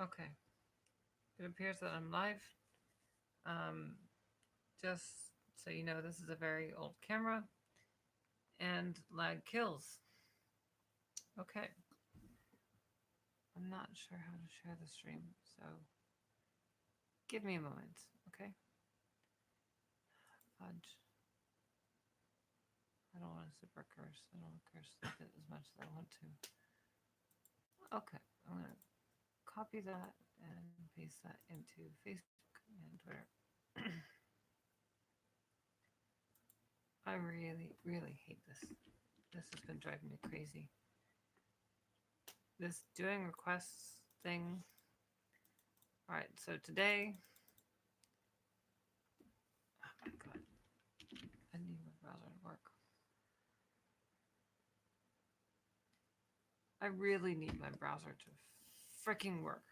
Okay. It appears that I'm live. Um, just so you know, this is a very old camera and lag kills. Okay. I'm not sure how to share the stream, so give me a moment, okay? Fudge. I don't want to super curse. I don't want to curse as much as I want to. Okay. I'm going to copy that and paste that into Facebook and Twitter. I really, really hate this. This has been driving me crazy. This doing requests thing. All right, so today, oh my god, I need my browser to work. I really need my browser to freaking work.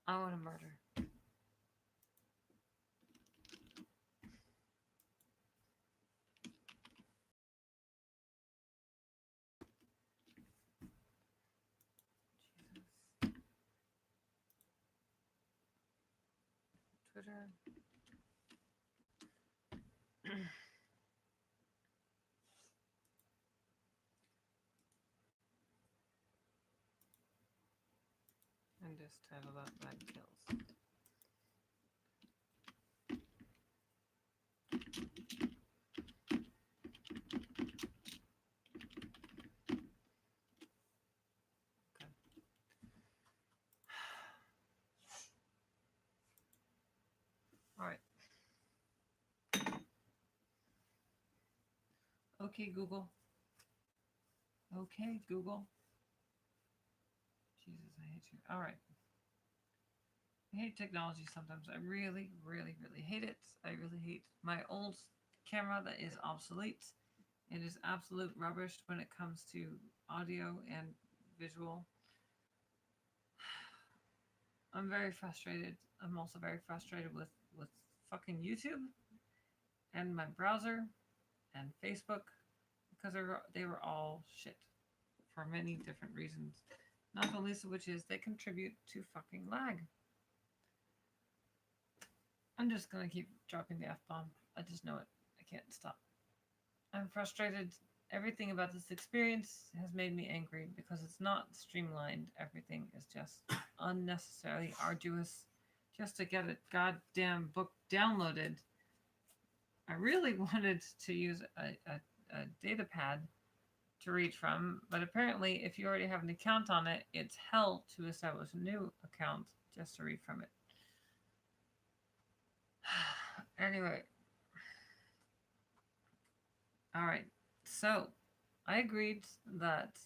I want to murder. Jesus. Twitter. And just title that Bad Kills. Okay. All right. Okay, Google. Okay, Google. Jesus, I hate you. All right. I hate technology sometimes. I really, really, really hate it. I really hate my old camera that is obsolete. It is absolute rubbish when it comes to audio and visual. I'm very frustrated. I'm also very frustrated with fucking YouTube and my browser and Facebook because they were all shit for many different reasons. Not the least of which is they contribute to fucking lag. I'm just gonna keep dropping the F bomb. I just know it. I can't stop. I'm frustrated. Everything about this experience has made me angry because it's not streamlined. Everything is just unnecessarily arduous just to get a goddamn book downloaded. I really wanted to use a data pad to read from, but apparently, if you already have an account on it, it's hell to establish a new account just to read from it. Anyway, all right. So I agreed that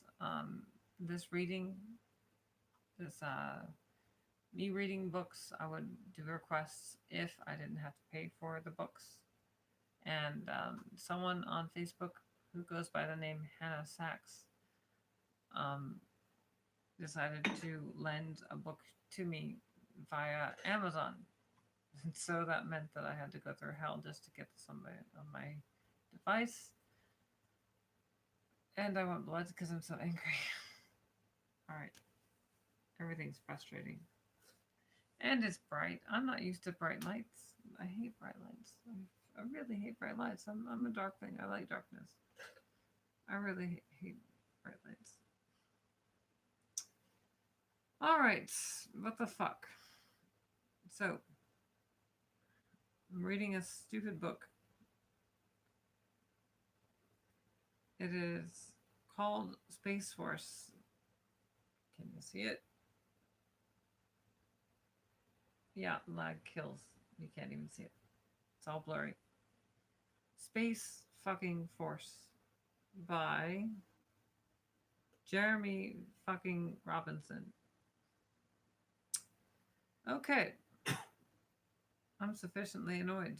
this reading, this me reading books, I would do requests if I didn't have to pay for the books. And someone on Facebook who goes by the name Hannah Sachs um, decided to lend a book to me via Amazon. And so that meant that I had to go through hell just to get this on my device. And I want blood because I'm so angry. All right. Everything's frustrating. And it's bright. I'm not used to bright lights. I hate bright lights. I really hate bright lights. I'm a dark thing. I like darkness. I really hate bright lights. All right. What the fuck? So, I'm reading a stupid book. It is called Space Force. Can you see it? Yeah, lag kills. You can't even see it. It's all blurry. Space fucking Force by Jeremy fucking Robinson. Okay. I'm sufficiently annoyed.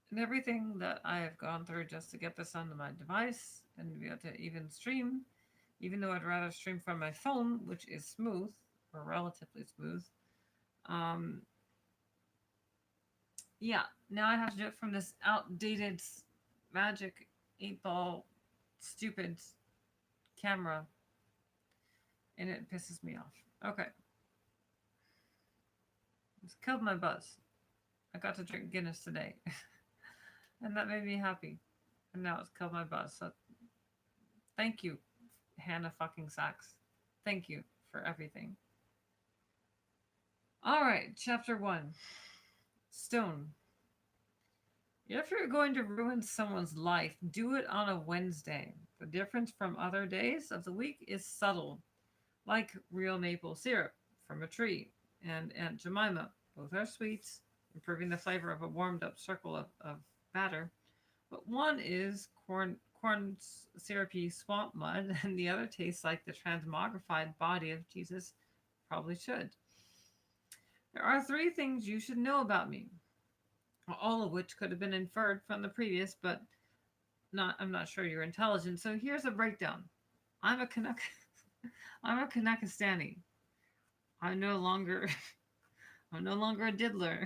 And everything that I have gone through just to get this onto my device and to be able to even stream, even though I'd rather stream from my phone, which is smooth, or relatively smooth. Um, yeah, now I have to do it from this outdated magic 8 ball stupid camera, and it pisses me off. Okay, it's killed my buzz. I got to drink Guinness today, and that made me happy. And now it's killed my buzz. So thank you, Hannah fucking Sachs. Thank you for everything. All right, chapter 1. Stone. If you're going to ruin someone's life, do it on a Wednesday. The difference from other days of the week is subtle, like real maple syrup from a tree and Aunt Jemima. Both are sweets, improving the flavor of a warmed up circle of batter. But one is corn syrupy swamp mud, and the other tastes like the transmogrified body of Jesus probably should. There are 3 things you should know about me, all of which could have been inferred from the previous, but I'm not sure you're intelligent. So here's a breakdown. I'm a Canuck. I'm a Canuckistani. I'm no longer I'm no longer a diddler.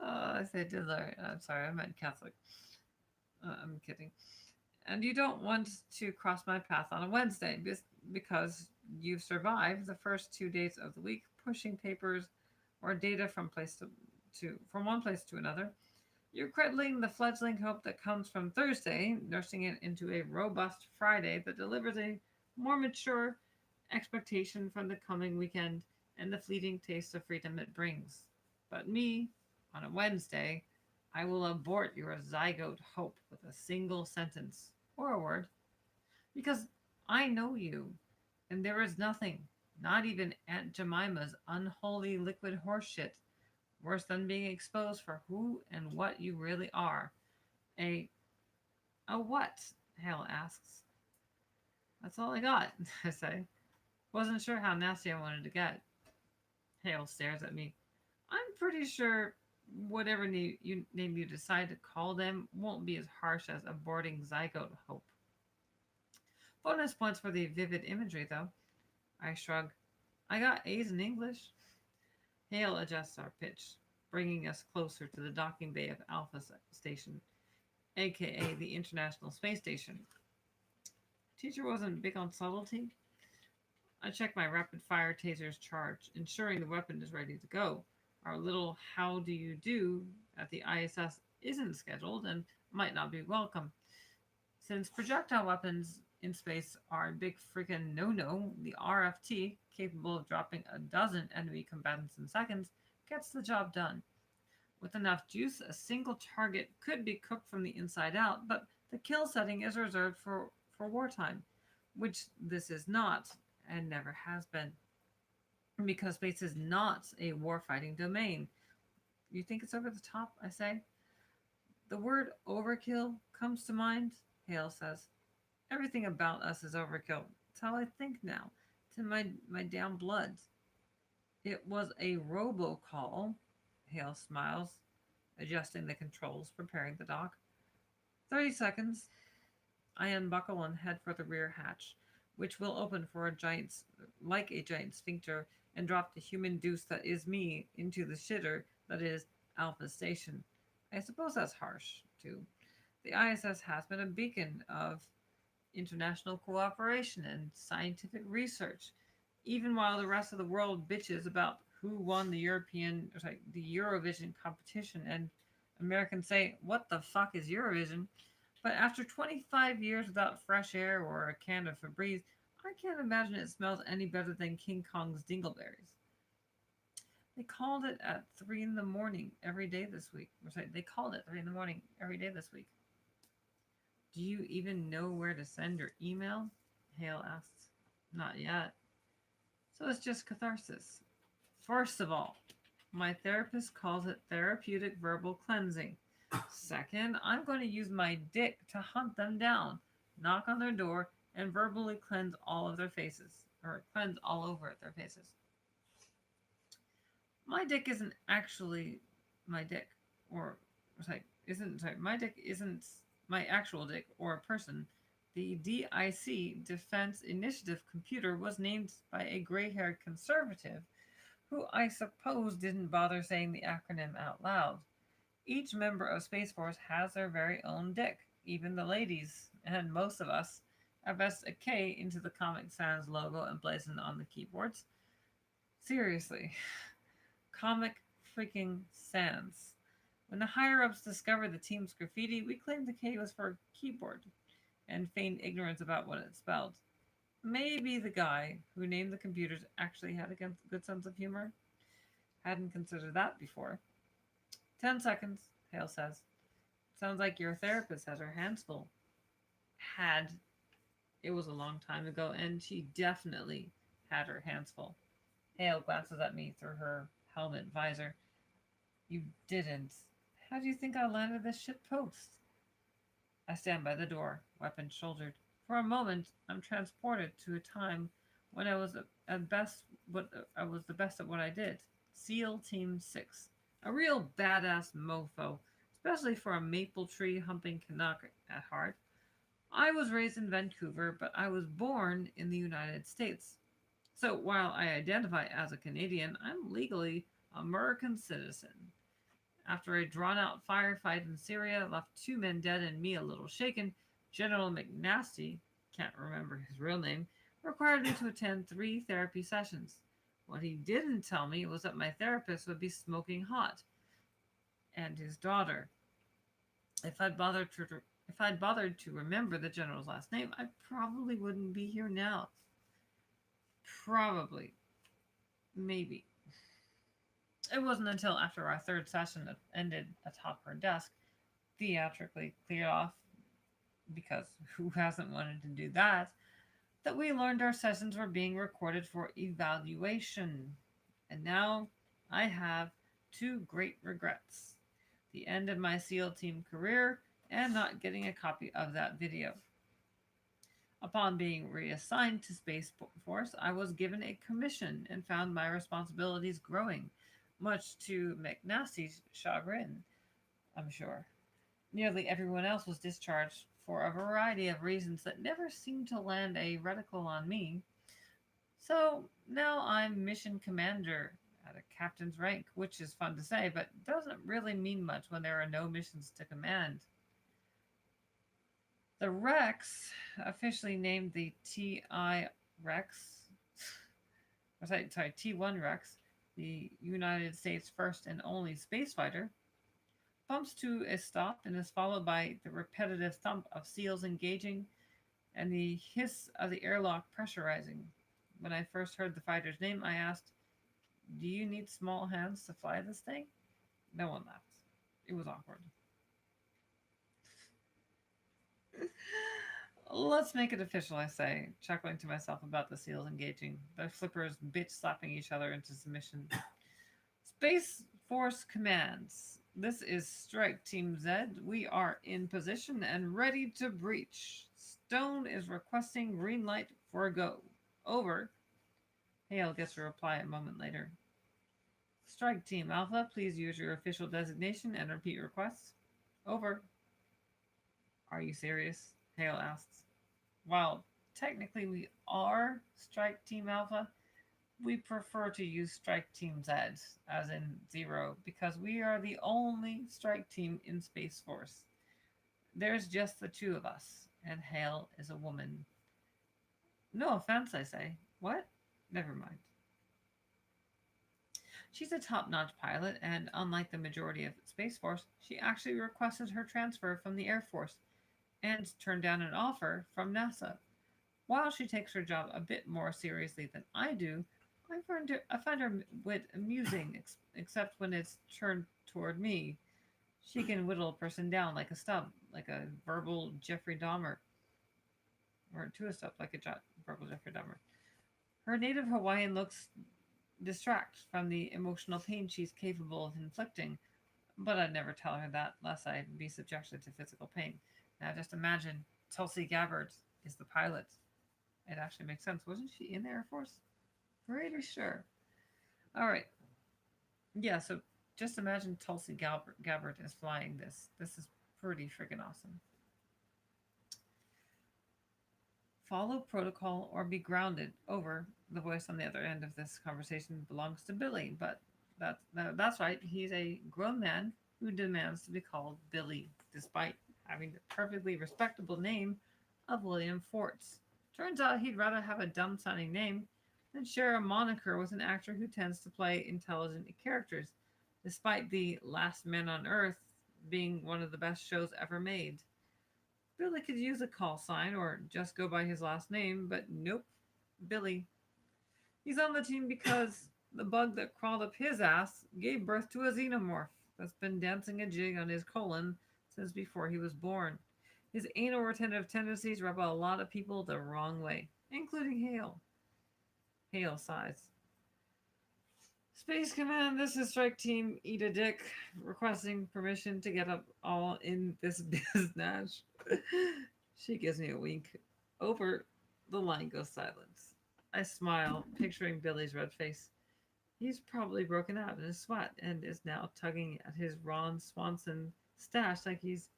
I say diddler. I'm sorry, I meant Catholic. I'm kidding. And you don't want to cross my path on a Wednesday because you've survived the first 2 days of the week pushing papers or data from one place to another. You're cradling the fledgling hope that comes from Thursday, nursing it into a robust Friday that delivers a more mature expectation from the coming weekend and the fleeting taste of freedom it brings. But me, on a Wednesday, I will abort your zygote hope with a single sentence or a word, because I know you, and there is nothing, not even Aunt Jemima's unholy liquid horseshit, worse than being exposed for who and what you really are. A a what? Hale asks. That's all I got, I say. Wasn't sure how nasty I wanted to get. Hale stares at me. I'm pretty sure whatever name you decide to call them won't be as harsh as aborting zygote hope. Bonus points for the vivid imagery, though. I shrug. I got A's in English. Hale adjusts our pitch, bringing us closer to the docking bay of Alpha Station, aka the International Space Station. Teacher wasn't big on subtlety. I check my rapid fire taser's charge, ensuring the weapon is ready to go. Our little how do you do at the ISS isn't scheduled and might not be welcome. Since projectile weapons in space are a big freaking no-no, the RFT, capable of dropping a dozen enemy combatants in seconds, gets the job done. With enough juice, a single target could be cooked from the inside out, but the kill setting is reserved for wartime, which this is not and never has been, because space is not a warfighting domain. You think it's over the top, I say? The word overkill comes to mind, Hale says. Everything about us is overkill. That's how I think now. It's in my damn blood. It was a robocall. Hale smiles, adjusting the controls, preparing the dock. 30 seconds. I unbuckle and head for the rear hatch, which will open for like a giant sphincter, and drop the human deuce that is me into the shitter that is Alpha Station. I suppose that's harsh, too. The ISS has been a beacon of international cooperation and scientific research, even while the rest of the world bitches about who won the Eurovision competition, and Americans say, "What the fuck is Eurovision?" But after 25 years without fresh air or a can of Febreze, I can't imagine it smells any better than King Kong's dingleberries. They called it at 3 in the morning every day this week. They called it 3 in the morning every day this week. Do you even know where to send your email? Hale asks. Not yet. So it's just catharsis. First of all, my therapist calls it therapeutic verbal cleansing. Second, I'm going to use my dick to hunt them down, knock on their door, and verbally cleanse all of their faces, or cleanse all over their faces. My dick isn't actually my dick, my dick isn't my actual dick or a person. The DIC Defense Initiative computer was named by a gray haired conservative who I suppose didn't bother saying the acronym out loud. Each member of Space Force has their very own dick, even the ladies, and most of us have pressed a K into the Comic Sans logo emblazoned on the keyboards. Seriously, Comic freaking Sans. When the higher ups discovered the team's graffiti, we claimed the K was for a keyboard and feigned ignorance about what it spelled. Maybe the guy who named the computers actually had a good sense of humor. Hadn't considered that before. 10 seconds, Hale says. Sounds like your therapist has her hands full. Had. It was a long time ago, and she definitely had her hands full. Hale glances at me through her helmet visor. You didn't. How do you think I landed this shit post? I stand by the door, weapon shouldered. For a moment, I'm transported to a time when I was at best what I was the best at what I did. SEAL Team 6. A real badass mofo, especially for a maple tree humping Canuck at heart. I was raised in Vancouver, but I was born in the United States. So while I identify as a Canadian, I'm legally American citizen. After a drawn out firefight in Syria left 2 men dead and me a little shaken, General McNasty, can't remember his real name, required me to attend 3 therapy sessions. What he didn't tell me was that my therapist would be smoking hot, and his daughter. If I'd bothered to if I'd bothered to remember the general's last name, I probably wouldn't be here now. Probably. Maybe. It wasn't until after our 3rd session that ended atop her desk, theatrically cleared off, because who hasn't wanted to do that, that we learned our sessions were being recorded for evaluation. And now I have 2 great regrets: the end of my SEAL team career and not getting a copy of that video. Upon being reassigned to Space Force, I was given a commission and found my responsibilities growing, much to McNasty's chagrin, I'm sure. Nearly everyone else was discharged for a variety of reasons that never seemed to land a reticle on me. So now I'm mission commander at a captain's rank, which is fun to say, but doesn't really mean much when there are no missions to command. The Rex, officially named the TI Rex, sorry, T1 Rex, the United States' first and only space fighter, bumps to a stop and is followed by the repetitive thump of seals engaging and the hiss of the airlock pressurizing. When I first heard the fighter's name, I asked, "Do you need small hands to fly this thing?" No one laughed. It was awkward. Let's make it official, I say, chuckling to myself about the seals engaging, their flippers bitch slapping each other into submission. Space Force commands. This is Strike Team Z. We are in position and ready to breach. Stone is requesting green light for a go. Over. Hale gets a reply a moment later. Strike Team Alpha, please use your official designation and repeat requests. Over. Are you serious? Hale asks. While technically we are Strike Team Alpha, we prefer to use Strike Team Z, as in 0, because we are the only strike team in Space Force. There's just the 2 of us, and Hale is a woman. No offense, I say. What? Never mind. She's a top-notch pilot, and unlike the majority of Space Force, she actually requested her transfer from the Air Force and turned down an offer from NASA. While she takes her job a bit more seriously than I do, I find her wit amusing, except when it's turned toward me. She can whittle a person down like a stub, like a verbal Jeffrey Dahmer, or to a stub, like a verbal Jeffrey Dahmer. Her native Hawaiian looks distract from the emotional pain she's capable of inflicting, but I'd never tell her that, lest I'd be subjected to physical pain. Now just imagine Tulsi Gabbard is the pilot. It actually makes sense. Wasn't she in the Air Force? Pretty sure. All right. Yeah, so just imagine Tulsi Gabbard is flying this. This is pretty freaking awesome. follow protocol or be grounded. Over. The voice on the other end of this conversation belongs to Billy, but that's right. He's a grown man who demands to be called Billy, despite having the perfectly respectable name of William Forts. Turns out he'd rather have a dumb sounding name than share a moniker with an actor who tends to play intelligent characters, despite The Last Man on Earth being one of the best shows ever made. Billy could use a call sign or just go by his last name, but nope, Billy. He's on the team because the bug that crawled up his ass gave birth to a xenomorph that's been dancing a jig on his colon since before he was born. His anal retentive tendencies rub a lot of people the wrong way, including Hale. Hale sighs. Space Command, this is Strike Team Eat a Dick, requesting permission to get up all in this business. She gives me a wink. Over, the line goes silent. I smile, picturing Billy's red face. He's probably broken out in a sweat and is now tugging at his Ron Swanson stash like he's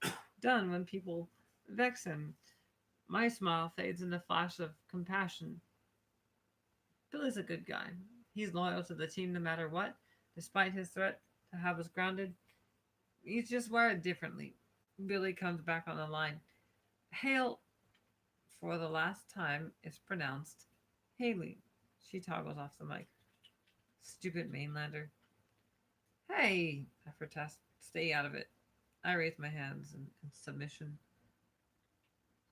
done when people vex him. My smile fades in a flash of compassion. Billy's a good guy. He's loyal to the team no matter what, despite his threat to have us grounded. He's just wired differently. Billy comes back on the line. Hale, for the last time, is pronounced Haley. She toggles off the mic. Stupid mainlander. Hey, I protest. Stay out of it. I raise my hands in submission.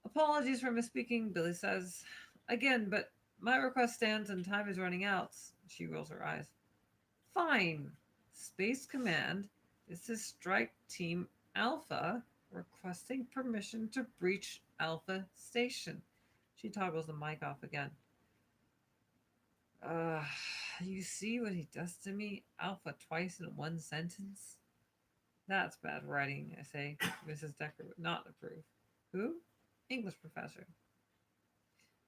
Apologies for misspeaking, Billy says. Again, but my request stands and time is running out. She rolls her eyes. Fine. Space Command, this is Strike Team Alpha requesting permission to breach Alpha Station. She toggles the mic off again. Uh, you see what he does to me? Alpha twice in one sentence? That's bad writing, I say. Mrs. Decker would not approve. Who? English professor.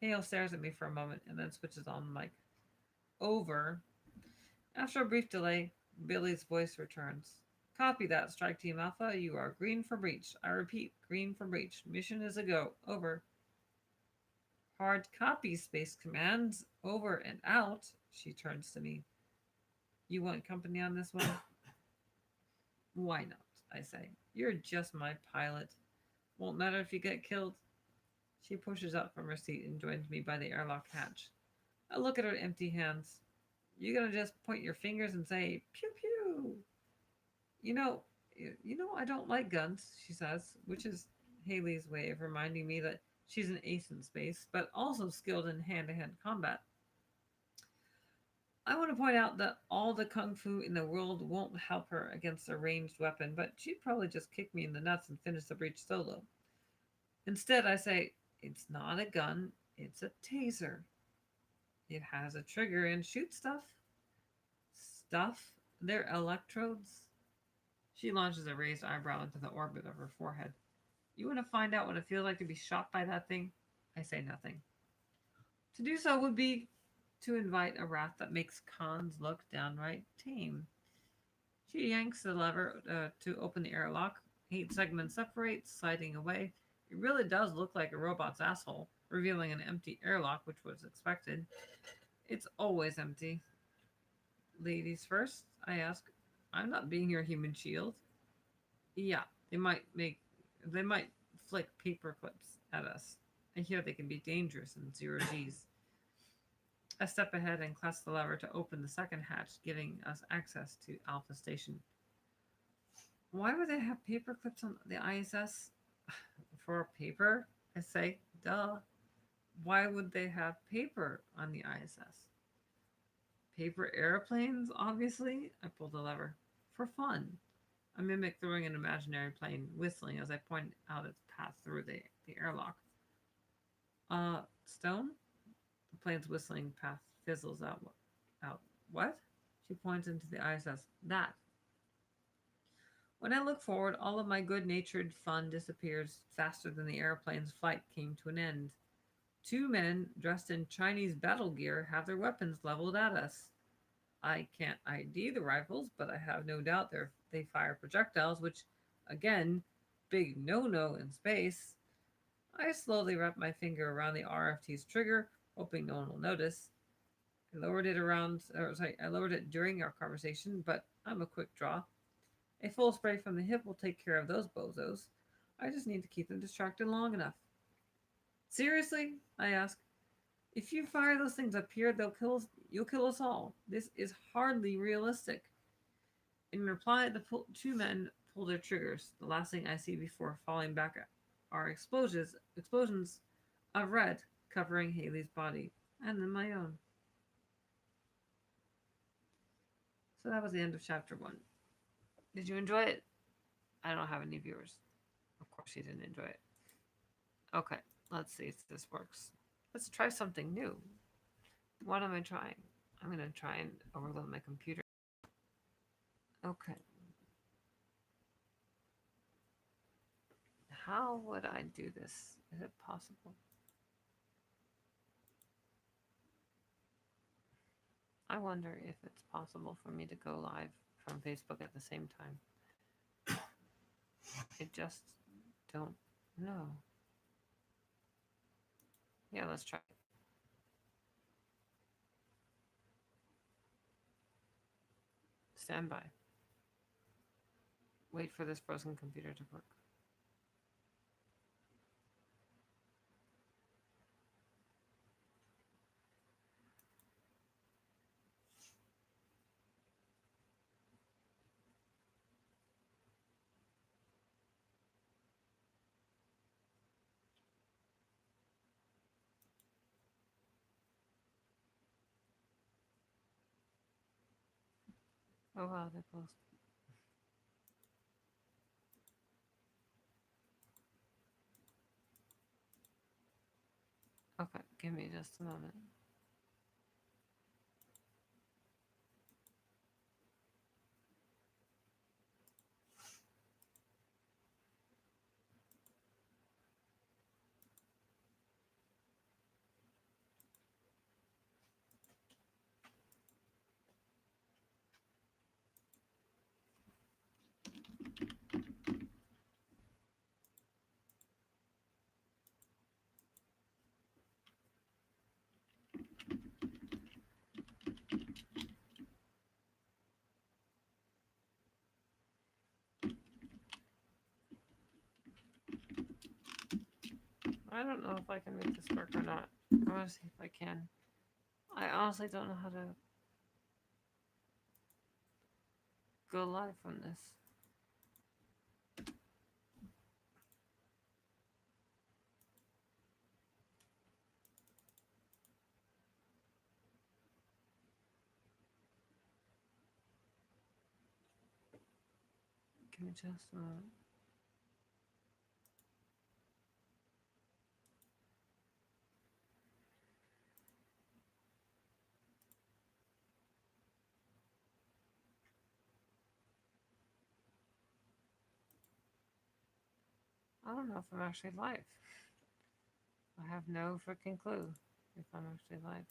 Hale stares at me for a moment and then switches on the mic. Over. After a brief delay, Billy's voice returns. Copy that, Strike Team Alpha. You are green for breach. I repeat, green for breach. Mission is a go. Over. Hard copy, Space Command. Over and out. She turns to me. You want company on this one? Why not? I say. You're just my pilot. Won't matter if you get killed. She pushes up from her seat and joins me by the airlock hatch. I look at her empty hands. You gonna just point your fingers and say, pew pew? You know, I don't like guns, she says, which is Haley's way of reminding me that she's an ace in space, but also skilled in hand-to-hand combat. I want to point out that all the kung fu in the world won't help her against a ranged weapon, but she'd probably just kick me in the nuts and finish the breach solo. Instead, I say, it's not a gun, it's a taser. It has a trigger and shoots stuff. Stuff? They're electrodes? She launches a raised eyebrow into the orbit of her forehead. You want to find out what it feels like to be shot by that thing? I say nothing. To do so would be to invite a wrath that makes cons look downright tame. She yanks the lever to open the airlock. 8 segments separate, sliding away. It really does look like a robot's asshole, revealing an empty airlock, which was expected. It's always empty. Ladies first, I ask. I'm not being your human shield. Yeah, they might flick paper clips at us. I hear they can be dangerous in 0Gs. I step ahead and clasp the lever to open the second hatch, giving us access to Alpha Station. Why would they have paper clips on the ISS? For paper? I say, duh. Why would they have paper on the ISS? Paper airplanes, obviously. I pull the lever. For fun. I mimic throwing an imaginary plane, whistling as I point out its path through the airlock. Stone? The plane's whistling path fizzles out. What? She points into the ISS. That. When I look forward, all of my good-natured fun disappears faster than the airplane's flight came to an end. 2 men dressed in Chinese battle gear have their weapons leveled at us. I can't ID the rifles, but I have no doubt they fire projectiles, which, again, big no-no in space. I slowly wrapped my finger around the RFT's trigger, hoping no one will notice. I lowered it during our conversation, but I'm a quick draw. A full spray from the hip will take care of those bozos. I just need to keep them distracted long enough. Seriously? I ask. If you fire those things up here, they'll kill us. You'll kill us all. This is hardly realistic. In reply, the two men pull their triggers. The last thing I see before falling back are explosions of red covering Haley's body, and then my own. So that was the end of chapter 1. Did you enjoy it? I don't have any viewers. Of course, you didn't enjoy it. Okay, let's see if this works. Let's try something new. What am I trying? I'm going to try and overload my computer. Okay. How would I do this? Is it possible? I wonder if it's possible for me to go live from Facebook at the same time. I just don't know. Yeah, let's try it. Stand by. Wait for this frozen computer to work. Oh wow, they're close. Okay, give me just a moment. I don't know if I can make this work or not. I want to see if I can. I honestly don't know how to go live from this. Give me just a moment. I don't know if I'm actually live. I have no freaking clue if I'm actually live.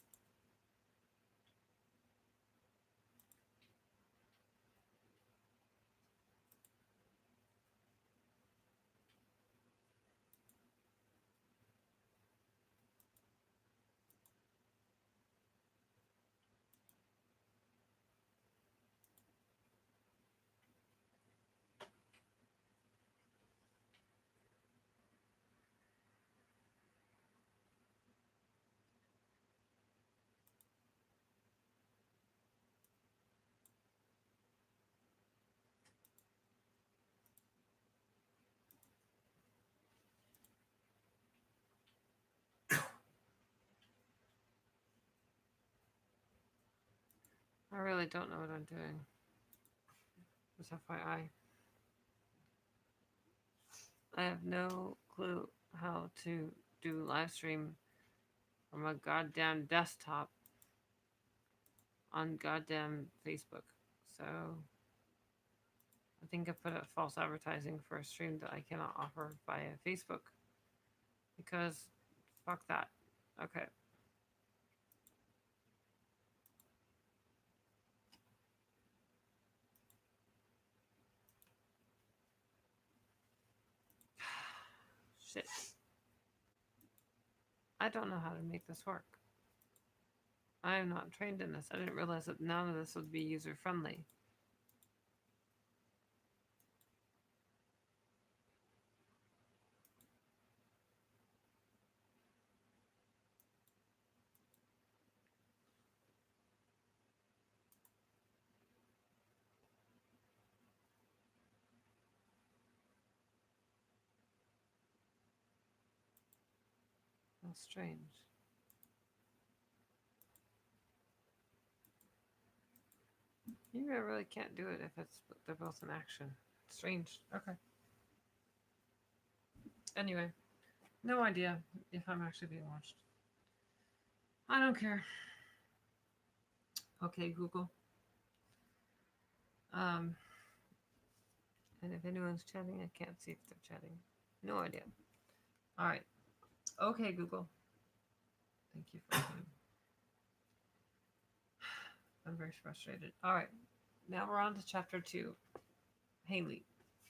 I really don't know what I'm doing. Just FYI. I have no clue how to do live stream from a goddamn desktop on goddamn Facebook. So I think I put up false advertising for a stream that I cannot offer via Facebook because fuck that. Okay. Shit. I don't know how to make this work. I am not trained in this. I didn't realize that none of this would be user friendly. How strange. Maybe I really can't do it if they're both in action. Strange. Okay. Anyway, no idea if I'm actually being watched. I don't care. Okay, Google. Um, and if anyone's chatting, I can't see if they're chatting. No idea. All right. Okay, Google. Thank you for listening. I'm very frustrated. All right. Now we're on to chapter 2. Haley.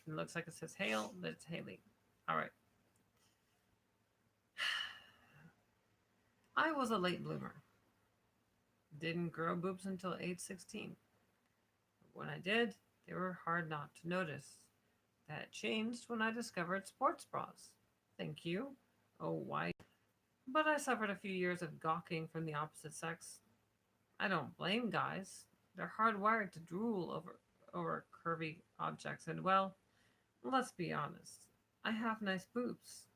It looks like it says Hale, but it's Haley. All right. I was a late bloomer. Didn't grow boobs until age 16. But when I did, they were hard not to notice. That changed when I discovered sports bras. Thank you. Oh, why? But I suffered a few years of gawking from the opposite sex. I don't blame guys. They're hardwired to drool over curvy objects, and well, let's be honest. I have nice boobs.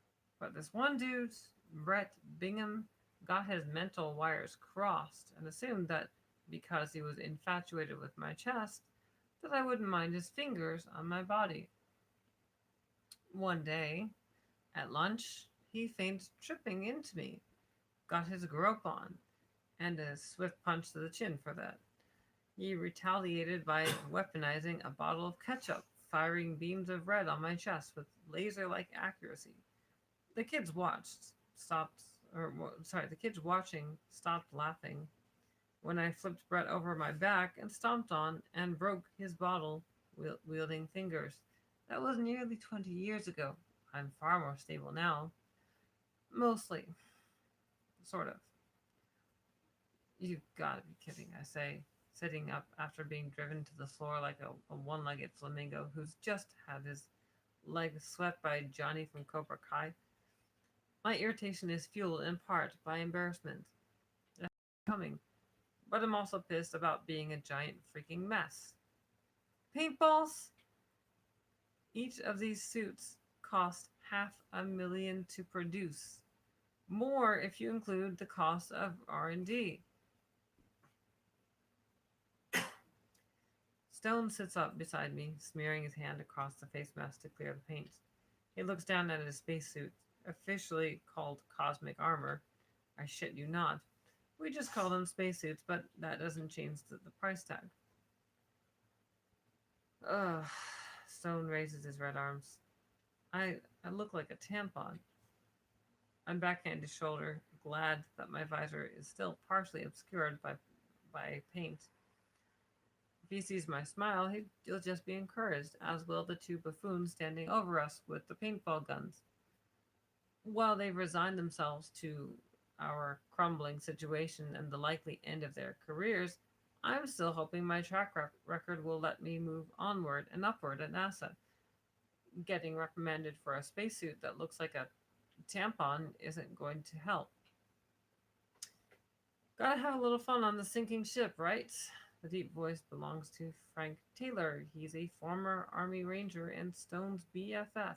But this one dude, Brett Bingham, got his mental wires crossed and assumed that because he was infatuated with my chest, that I wouldn't mind his fingers on my body. One day, at lunch, he feigned tripping into me, got his grope on, and a swift punch to the chin for that. He retaliated by weaponizing a bottle of ketchup, firing beams of red on my chest with laser-like accuracy. The kids watched, stopped, or sorry, the kids watching stopped laughing when I flipped Brett over my back and stomped on and broke his bottle wielding fingers. That was nearly 20 years ago. I'm far more stable now. Mostly. Sort of. You've got to be kidding, I say, sitting up after being driven to the floor like a one legged flamingo who's just had his leg swept by Johnny from Cobra Kai. My irritation is fueled in part by embarrassment. That's coming. But I'm also pissed about being a giant freaking mess. Paintballs? Each of these suits cost $500,000 to produce. More if you include the cost of R&D. Stone sits up beside me, smearing his hand across the face mask to clear the paint. He looks down at his spacesuit, officially called cosmic armor. I shit you not. We just call them spacesuits, but that doesn't change the price tag. Ugh. Stone raises his red arms. I look like a tampon. I backhand his shoulder, glad that my visor is still partially obscured by paint. If he sees my smile, he'll just be encouraged, as will the two buffoons standing over us with the paintball guns. While they've resigned themselves to our crumbling situation and the likely end of their careers, I'm still hoping my track record will let me move onward and upward at NASA. Getting reprimanded for a spacesuit that looks like a tampon isn't going to help. Gotta have a little fun on the sinking ship, right? The deep voice belongs to Frank Taylor. He's a former Army Ranger and Stone's BFF.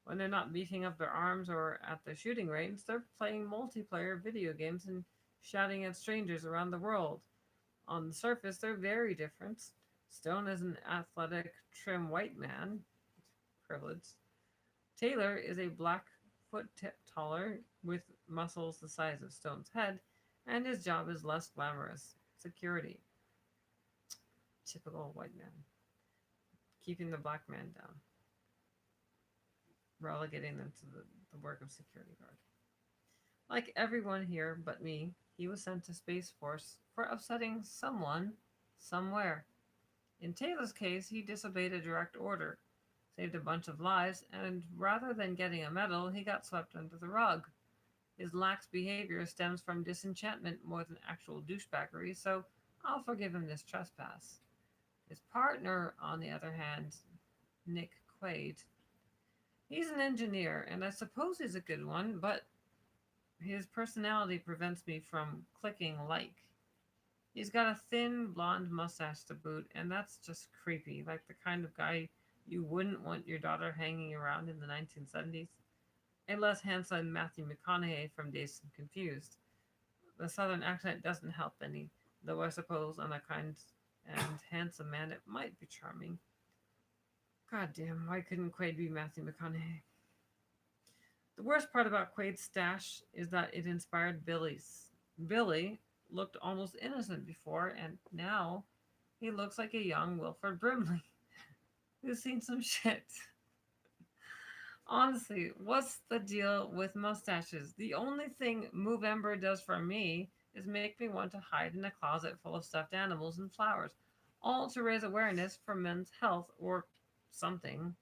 When they're not beating up their arms or at the shooting range, they're playing multiplayer video games and shouting at strangers around the world. On the surface, they're very different. Stone is an athletic, trim white man, privileged. Taylor is a black foot taller with muscles the size of Stone's head, and his job is less glamorous security. Typical white man. Keeping the black man down. Relegating them to the work of security guard. Like everyone here but me, he was sent to Space Force for upsetting someone, somewhere. In Taylor's case, he disobeyed a direct order, saved a bunch of lives, and rather than getting a medal, he got swept under the rug. His lax behavior stems from disenchantment more than actual douchebaggery, so I'll forgive him this trespass. His partner, on the other hand, Nick Quaid, he's an engineer, and I suppose he's a good one, but his personality prevents me from clicking like. He's got a thin blonde mustache to boot, and that's just creepy, like the kind of guy you wouldn't want your daughter hanging around in the 1970s. A less handsome Matthew McConaughey from Dazed and Confused. The southern accent doesn't help any, though I suppose on a kind and handsome man it might be charming. God damn, why couldn't Quaid be Matthew McConaughey? The worst part about Quaid's stash is that it inspired Billy's. Billy looked almost innocent before, and now he looks like a young Wilford Brimley who's seen some shit. Honestly, what's the deal with mustaches? The only thing Movember does for me is make me want to hide in a closet full of stuffed animals and flowers, all to raise awareness for men's health or something.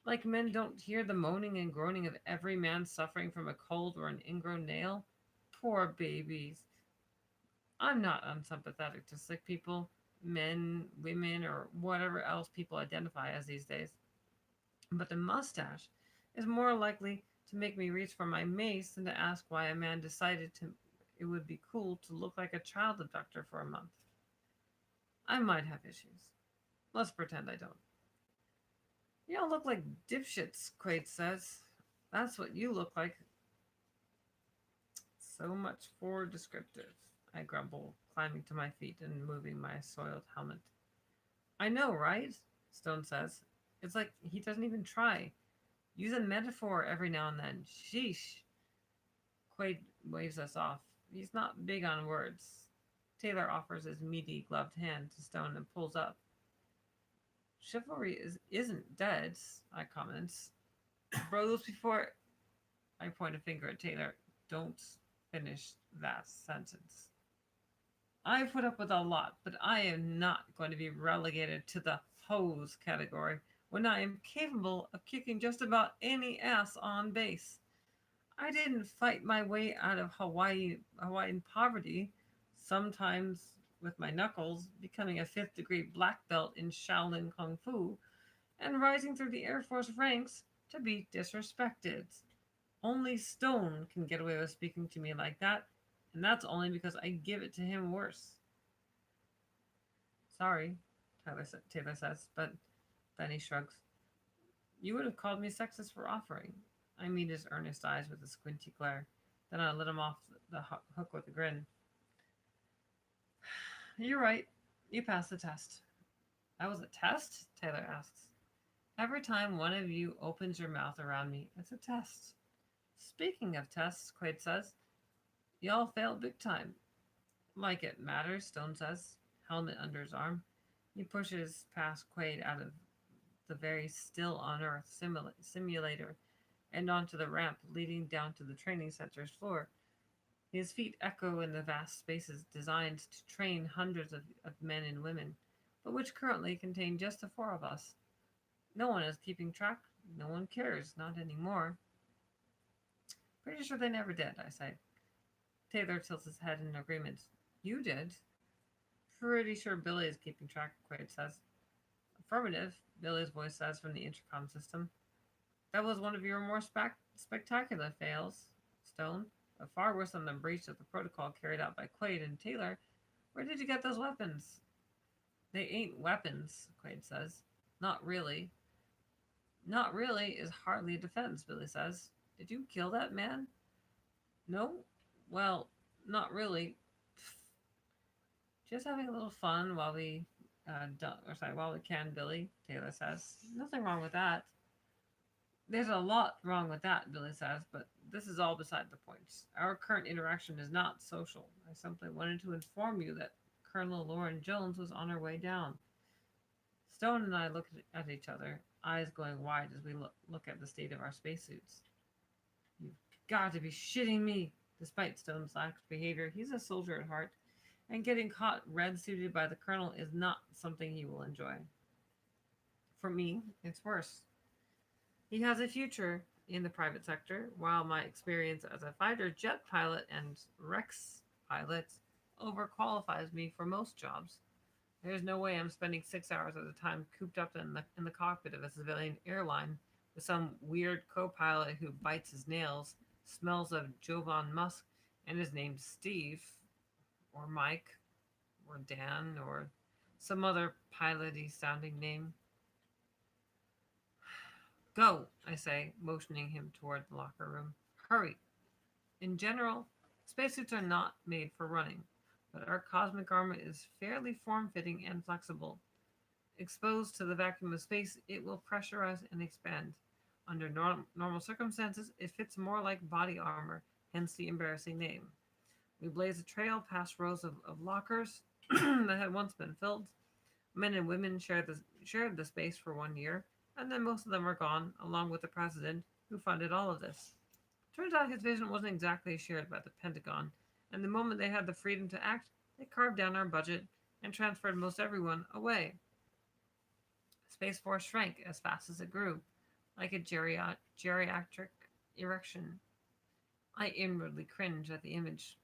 Like men don't hear the moaning and groaning of every man suffering from a cold or an ingrown nail. Poor babies. I'm not unsympathetic to sick people, men, women, or whatever else people identify as these days. But the mustache is more likely to make me reach for my mace than to ask why a man decided to it would be cool to look like a child abductor for a month. I might have issues. Let's pretend I don't. You all look like dipshits, Quaid says. That's what you look like. So much for descriptive, I grumble, climbing to my feet and moving my soiled helmet. I know, right? Stone says. It's like he doesn't even try. Use a metaphor every now and then. Sheesh. Quaid waves us off. He's not big on words. Taylor offers his meaty gloved hand to Stone and pulls up. Isn't dead, I comment. Bros before I point a finger at Taylor. Don't finish that sentence. I put up with a lot, but I am not going to be relegated to the hose category when I am capable of kicking just about any ass on base. I didn't fight my way out of Hawaiian poverty, sometimes with my knuckles, becoming a fifth degree black belt in Shaolin Kung Fu, and rising through the Air Force ranks to be disrespected. Only Stone can get away with speaking to me like that, and that's only because I give it to him worse. Sorry, Taylor says, but then he shrugs. You would have called me sexist for offering. I meet his earnest eyes with a squinty glare. Then I let him off the hook with a grin. You're right. You passed the test. That was a test? Taylor asks. Every time one of you opens your mouth around me, it's a test. Speaking of tests, Quaid says, y'all failed big time. Like it matters, Stone says, helmet under his arm. He pushes past Quaid out of the very still on Earth simulator and onto the ramp leading down to the training center's floor. His feet echo in the vast spaces designed to train hundreds of men and women, but which currently contain just the four of us. No one is keeping track. No one cares. Not anymore. Pretty sure they never did, I say. Taylor tilts his head in agreement. You did. Pretty sure Billy is keeping track, Quaid says. Affirmative, Billy's voice says from the intercom system. That was one of your more spectacular fails, Stone. But far worse than the breach of the protocol carried out by Quaid and Taylor. Where did you get those weapons? They ain't weapons, Quaid says. Not really. Not really is hardly a defense, Billy says. Did you kill that man? No? Well, not really. Just having a little fun while while we can, Billy, Taylor says. Nothing wrong with that. There's a lot wrong with that, Billy says, but this is all beside the point. Our current interaction is not social. I simply wanted to inform you that Colonel Lauren Jones was on her way down. Stone and I look at each other, eyes going wide as we look at the state of our spacesuits. You've got to be shitting me. Despite Stone's lax behavior, he's a soldier at heart, and getting caught red-suited by the colonel is not something he will enjoy. For me, it's worse. He has a future in the private sector, while my experience as a fighter jet pilot and Rex pilot overqualifies me for most jobs. There's no way I'm spending 6 hours at a time cooped up in the cockpit of a civilian airline with some weird co-pilot who bites his nails, smells of Jovan Musk, and is named Steve, or Mike, or Dan, or some other piloty sounding name. Go, I say, motioning him toward the locker room. Hurry. In general, spacesuits are not made for running, but our cosmic armor is fairly form fitting and flexible. Exposed to the vacuum of space, it will pressurize and expand. Under normal circumstances, it fits more like body armor, hence the embarrassing name. We blaze a trail past rows of lockers that had once been filled. Men and women shared the space for 1 year, and then most of them are gone, along with the president who funded all of this. Turns out his vision wasn't exactly shared by the Pentagon, and the moment they had the freedom to act, they carved down our budget and transferred most everyone away. Space Force shrank as fast as it grew, like a geriatric erection. I inwardly cringe at the image.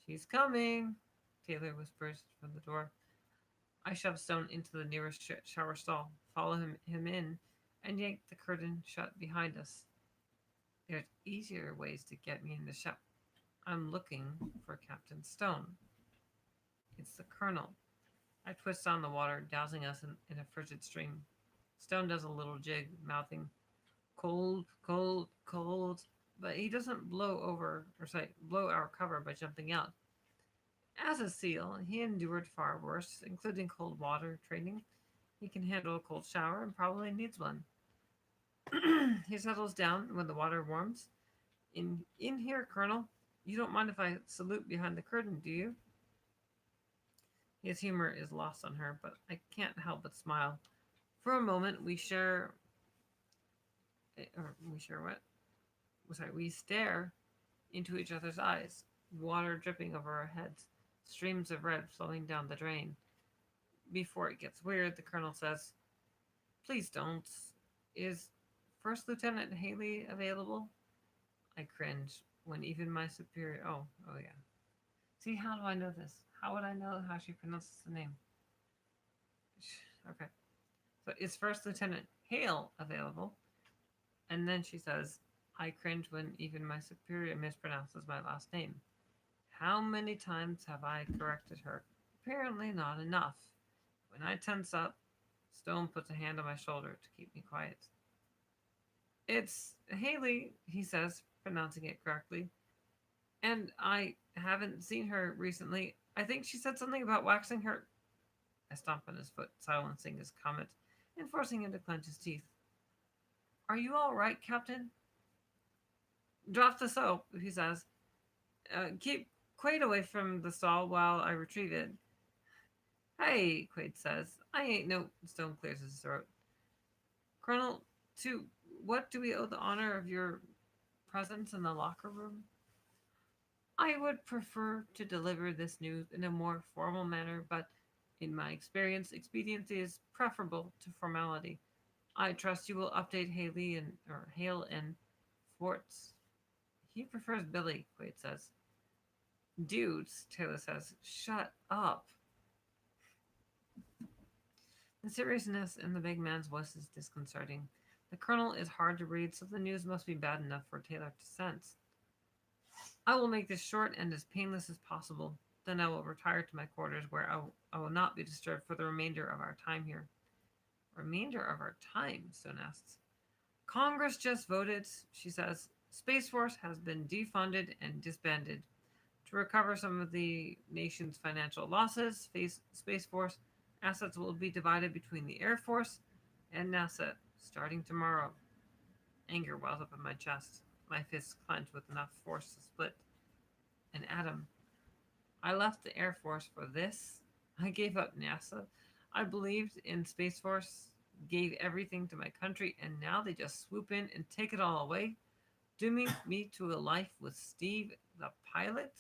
She's coming, Taylor whispers from the door. I shove Stone into the nearest shower stall, follow him in, and yank the curtain shut behind us. There's easier ways to get me in the shower. I'm looking for Captain Stone. It's the Colonel. I twist on the water, dousing us in a frigid stream. Stone does a little jig, mouthing, cold, cold, cold, but he doesn't blow our cover by jumping out. As a SEAL, he endured far worse, including cold water training. He can handle a cold shower and probably needs one. He settles down when the water warms. In here, Colonel. You don't mind if I salute behind the curtain, do you? His humor is lost on her, but I can't help but smile. For a moment, we share what? Sorry, we stare into each other's eyes, water dripping over our heads, streams of red flowing down the drain. Before it gets weird, the colonel says, "Please don't. Is First Lieutenant Haley available?" I cringe when even my superior. Oh yeah. See, how do I know this? How would I know how she pronounces the name? Okay. So is First Lieutenant Hale available? And then she says, I cringe when even my superior mispronounces my last name. How many times have I corrected her? Apparently not enough. When I tense up, Stone puts a hand on my shoulder to keep me quiet. It's Haley, he says, pronouncing it correctly. And I haven't seen her recently. I think she said something about waxing her. I stomp on his foot, silencing his comment and forcing him to clench his teeth. Are you all right, Captain? Drop the soap, he says. Keep Quaid away from the stall while I retrieve it. Hey, Quaid says. I ain't no. Stone clears his throat. Colonel, to what do we owe the honor of your presence in the locker room? I would prefer to deliver this news in a more formal manner, but in my experience, expediency is preferable to formality. I trust you will update Hale and Forts. He prefers Billy, Quaid says. Dudes, Taylor says, shut up. The seriousness in the big man's voice is disconcerting. The colonel is hard to read, so the news must be bad enough for Taylor to sense. I will make this short and as painless as possible. Then I will retire to my quarters where I will not be disturbed for the remainder of our time here. Remainder of our time, Stone asks. Congress just voted, she says. Space Force has been defunded and disbanded. To recover some of the nation's financial losses, Space Force assets will be divided between the Air Force and NASA starting tomorrow. Anger wells up in my chest. My fists clench with enough force to split an atom. I left the Air Force for this. I gave up NASA. I believed in Space Force, gave everything to my country, and now they just swoop in and take it all away, dooming me to a life with Steve, the pilot?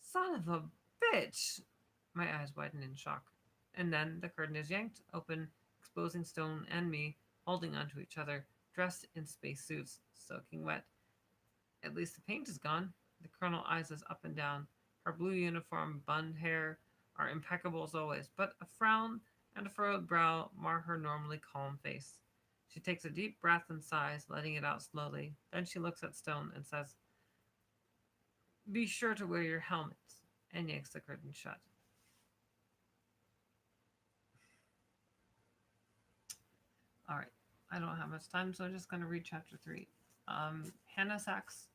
Son of a bitch! My eyes widen in shock. And then the curtain is yanked open, exposing Stone and me holding onto each other, dressed in spacesuits, soaking wet. At least the paint is gone. The colonel eyes us up and down. Her blue uniform, bund hair are impeccable as always, but a frown and a furrowed brow mar her normally calm face. She takes a deep breath and sighs, letting it out slowly. Then she looks at Stone and says, "Be sure to wear your helmet," and yanks the curtain shut. All right. I don't have much time, so I'm just going to read chapter 3. Hannah Sachs,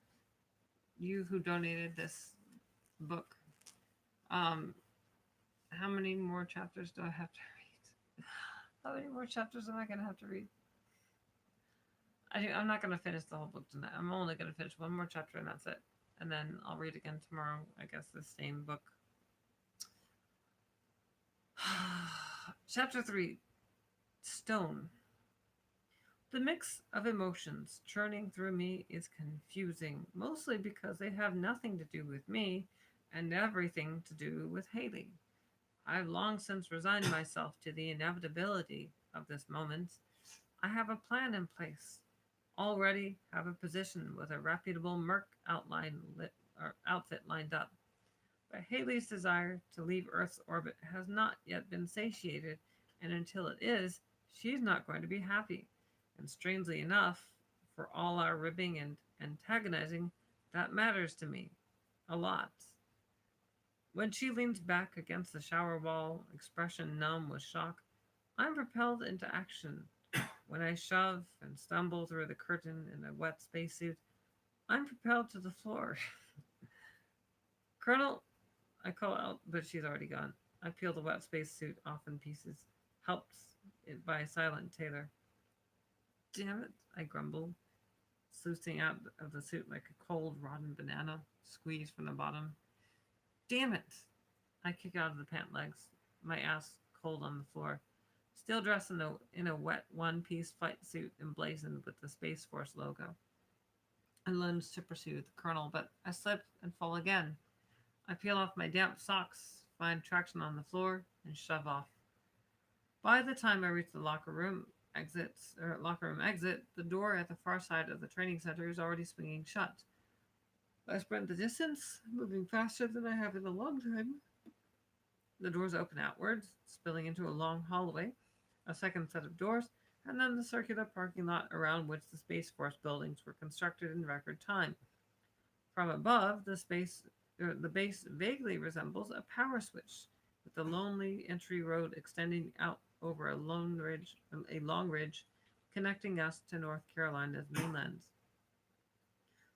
you who donated this book, um, how many more chapters do I have to read? How many more chapters am I going to have to read? I'm not going to finish the whole book tonight. I'm only going to finish one more chapter and that's it. And then I'll read again tomorrow, I guess, the same book. Chapter 3, Stone. The mix of emotions churning through me is confusing, mostly because they have nothing to do with me and everything to do with Haley. I've long since resigned myself to the inevitability of this moment. I have a plan in place. Already have a position with a reputable Merc outfit lined up. But Haley's desire to leave Earth's orbit has not yet been satiated, and until it is, she's not going to be happy. And strangely enough, for all our ribbing and antagonizing, that matters to me a lot. When she leans back against the shower wall, expression numb with shock, I'm propelled into action. When I shove and stumble through the curtain in a wet spacesuit, I'm propelled to the floor. Colonel, I call out, but she's already gone. I peel the wet spacesuit off in pieces, helped it by a silent tailor. Damn it, I grumble, sluicing out of the suit like a cold, rotten banana squeezed from the bottom. Damn it! I kick out of the pant legs, my ass cold on the floor. Still dressed in a wet one-piece flight suit emblazoned with the Space Force logo. I lunge to pursue the colonel, but I slip and fall again. I peel off my damp socks, find traction on the floor, and shove off. By the time I reach the locker room exit, the door at the far side of the training center is already swinging shut. I sprint the distance, moving faster than I have in a long time. The doors open outwards, spilling into a long hallway, a second set of doors, and then the circular parking lot around which the Space Force buildings were constructed in record time. From above, the base vaguely resembles a power switch, with the lonely entry road extending out over a long ridge connecting us to North Carolina's mainland.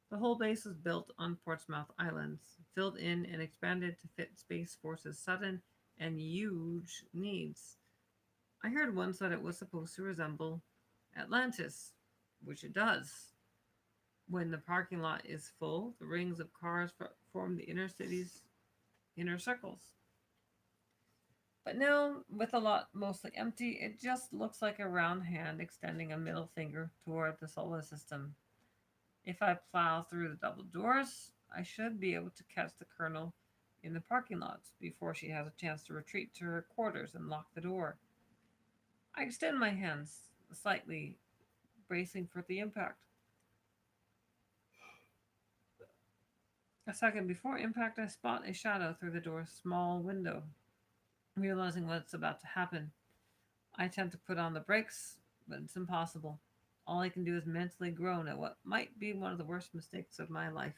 The whole base was built on Portsmouth Islands, filled in and expanded to fit Space Force's sudden and huge needs. I heard once that it was supposed to resemble Atlantis, which it does. When the parking lot is full, the rings of cars form the inner city's inner circles. But now, with the lot mostly empty, it just looks like a round hand extending a middle finger toward the solar system. If I plow through the double doors, I should be able to catch the colonel in the parking lots before she has a chance to retreat to her quarters and lock the door. I extend my hands slightly, bracing for the impact. A second before impact, I spot a shadow through the door's small window. Realizing what's about to happen, I attempt to put on the brakes, but it's impossible. All I can do is mentally groan at what might be one of the worst mistakes of my life.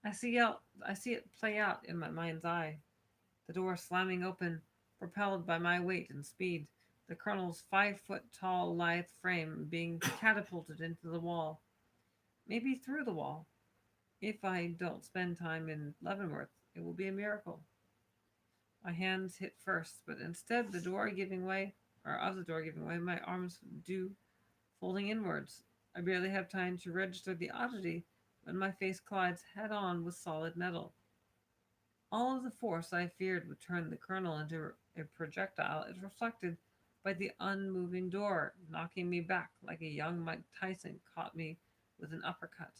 I see it play out in my mind's eye. The door slamming open, propelled by my weight and speed. The colonel's 5 foot tall, lithe frame being catapulted into the wall. Maybe through the wall. If I don't spend time in Leavenworth, it will be a miracle. My hands hit first, but instead of the door giving way, my arms do, folding inwards. I barely have time to register the oddity when my face collides head on with solid metal. All of the force I feared would turn the colonel into a projectile is reflected by the unmoving door, knocking me back like a young Mike Tyson caught me with an uppercut.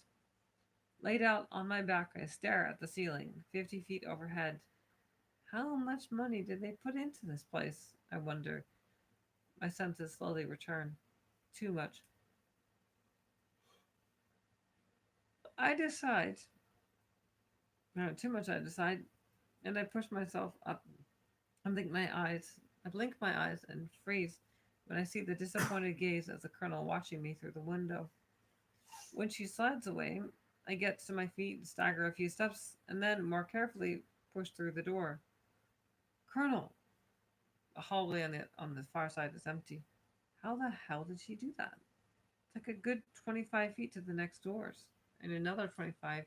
Laid out on my back, I stare at the ceiling, 50 feet overhead. How much money did they put into this place? I wonder. My senses slowly return. Too much. I decide, not too much I decide, and I push myself up. I blink my eyes and freeze when I see the disappointed gaze of the colonel watching me through the window. When she slides away, I get to my feet and stagger a few steps, and then more carefully push through the door. Colonel, the hallway on the far side is empty. How the hell did she do that? It's like a good 25 feet to the next doors, and another 25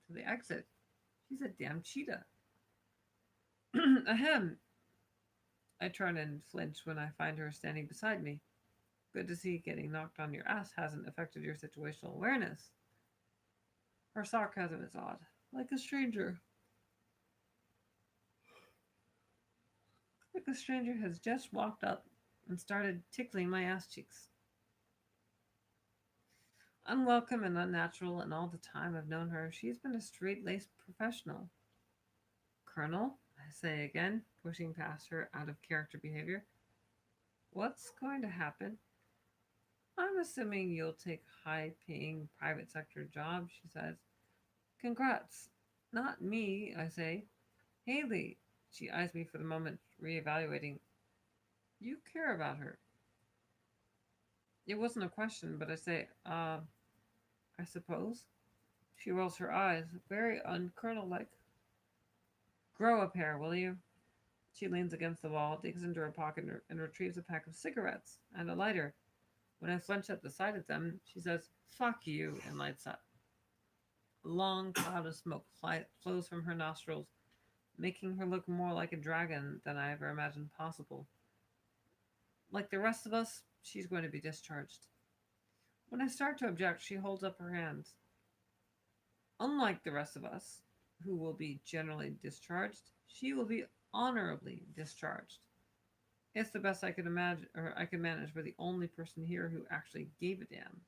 to the exit. She's a damn cheetah. Ahem. I turn and flinch when I find her standing beside me. Good to see getting knocked on your ass hasn't affected your situational awareness. Her sarcasm is odd. Like a stranger. Like a stranger has just walked up and started tickling my ass cheeks. Unwelcome and unnatural, and all the time I've known her, she's been a straight laced professional. Colonel, I say again, pushing past her out of character behavior, what's going to happen? I'm assuming you'll take a high paying private sector job, she says. Congrats. Not me, I say. Haley. She eyes me for the moment, reevaluating. You care about her. It wasn't a question, but I say, I suppose. She rolls her eyes, very uncolonel like. Grow a pair, will you? She leans against the wall, digs into her pocket, and retrieves a pack of cigarettes and a lighter. When I flinch at the sight of them, she says, Fuck you, and lights up. A long cloud of smoke flows from her nostrils, making her look more like a dragon than I ever imagined possible. Like the rest of us, she's going to be discharged. When I start to object, she holds up her hands. Unlike the rest of us, who will be generally discharged, she will be honorably discharged. It's the best I could imagine, or I could manage. We're the only person here who actually gave a damn.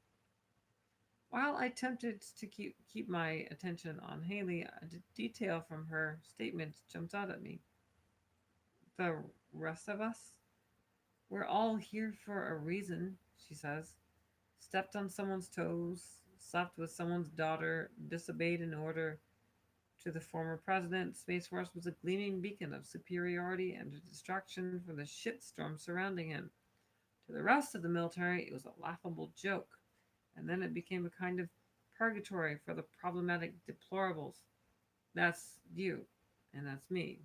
While I attempted to keep my attention on Haley, a detail from her statement jumps out at me. The rest of us? We're all here for a reason, she says. Stepped on someone's toes, slept with someone's daughter, disobeyed an order to the former president. Space Force was a gleaming beacon of superiority and a distraction from the shitstorm surrounding him. To the rest of the military, it was a laughable joke, and then it became a kind of purgatory for the problematic deplorables. That's you, and that's me.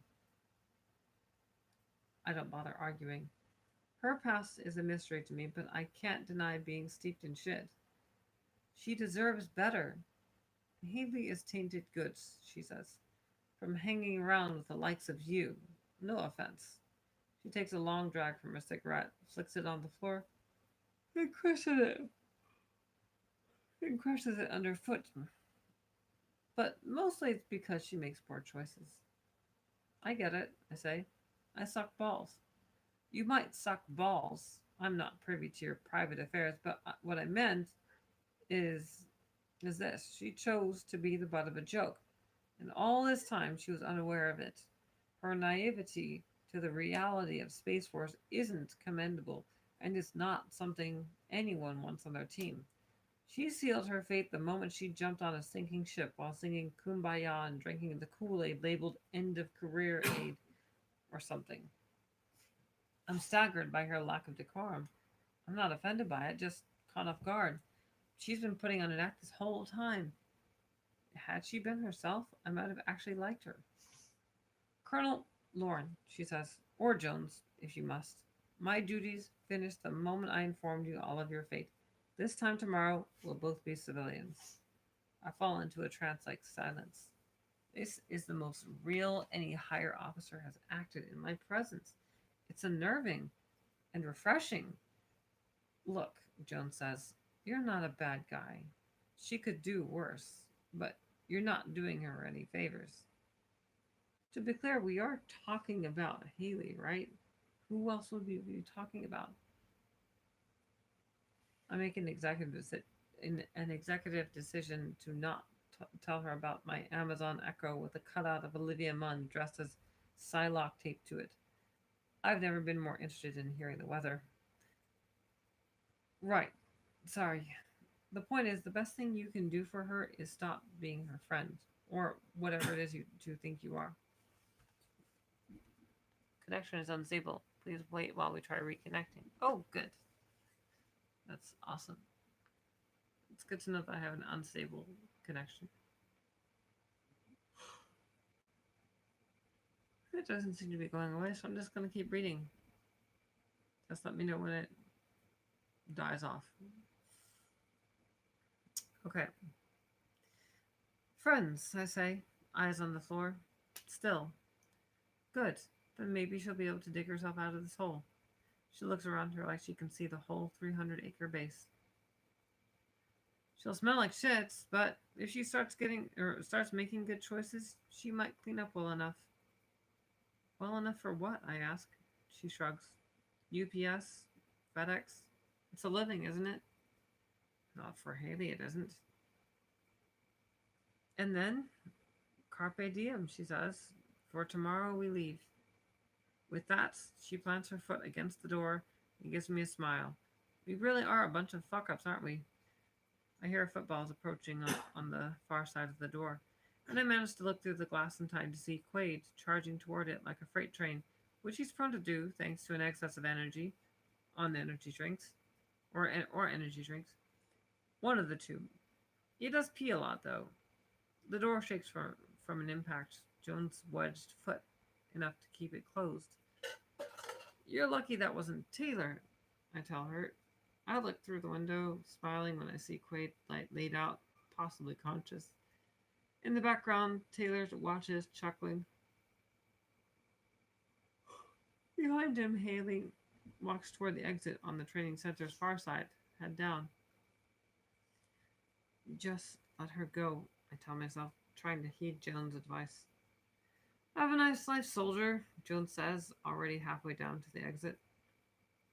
I don't bother arguing. Her past is a mystery to me, but I can't deny being steeped in shit. She deserves better. Haley is tainted goods, she says, from hanging around with the likes of you. No offense. She takes a long drag from her cigarette, flicks it on the floor, and crushes it underfoot. But mostly it's because she makes poor choices. I get it, I say. I suck balls. You might suck balls. I'm not privy to your private affairs, but what I meant is is this. She chose to be the butt of a joke, and all this time she was unaware of it. Her naivety to the reality of Space Force isn't commendable, and it's not something anyone wants on their team. She sealed her fate the moment she jumped on a sinking ship while singing Kumbaya and drinking the Kool Aid labeled End of Career Aid or something. I'm staggered by her lack of decorum. I'm not offended by it, just caught off guard. She's been putting on an act this whole time. Had she been herself, I might have actually liked her. Colonel Lauren, she says, or Jones, if you must. My duties finished the moment I informed you all of your fate. This time tomorrow, we'll both be civilians. I fall into a trance like silence. This is the most real any higher officer has acted in my presence. It's unnerving and refreshing. Look, Jones says, you're not a bad guy. She could do worse, but you're not doing her any favors. To be clear, we are talking about Haley, right? Who else would we be talking about? I make an executive decision to not tell her about my Amazon Echo with a cutout of Olivia Munn dressed as Psylocke taped to it. I've never been more interested in hearing the weather. Right. Sorry. The point is, the best thing you can do for her is stop being her friend or whatever it is you think you are. Connection is unstable. Please wait while we try reconnecting. Oh, good. That's awesome. It's good to know that I have an unstable connection. It doesn't seem to be going away, so I'm just going to keep reading. Just let me know when it dies off. Okay. Friends, I say, eyes on the floor. Still. Good. Then maybe she'll be able to dig herself out of this hole. She looks around her like she can see the whole 300-acre base. She'll smell like shit, but if she starts making good choices, she might clean up well enough. Well enough for what? I ask. She shrugs. UPS? FedEx? It's a living, isn't it? Not for Haley, it isn't. And then, carpe diem, she says. For tomorrow we leave. With that, she plants her foot against the door and gives me a smile. We really are a bunch of fuck ups, aren't we? I hear footballs approaching on the far side of the door, and I manage to look through the glass in time to see Quaid charging toward it like a freight train, which he's prone to do thanks to an excess of energy on energy drinks, or energy drinks. One of the two. He does pee a lot, though. The door shakes from an impact. Jones wedged foot enough to keep it closed. You're lucky that wasn't Taylor, I tell her. I look through the window, smiling when I see Quaid laid out, possibly conscious. In the background, Taylor watches, chuckling. Behind him, Haley walks toward the exit on the training center's far side, head down. Just let her go, I tell myself, trying to heed Jones' advice. Have a nice life, soldier, Jones says, already halfway down to the exit.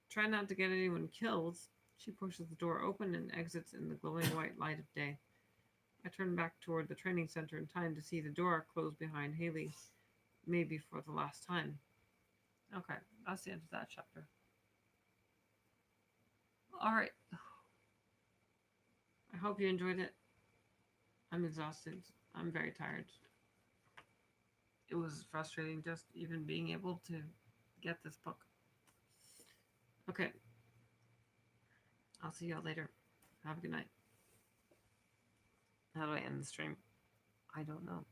Try not to get anyone killed. She pushes the door open and exits in the glowing white light of day. I turn back toward the training center in time to see the door close behind Haley, maybe for the last time. Okay, that's the end of that chapter. All right. I hope you enjoyed it. I'm exhausted. I'm very tired. It was frustrating just even being able to get this book. Okay. I'll see y'all later. Have a good night. How do I end the stream? I don't know.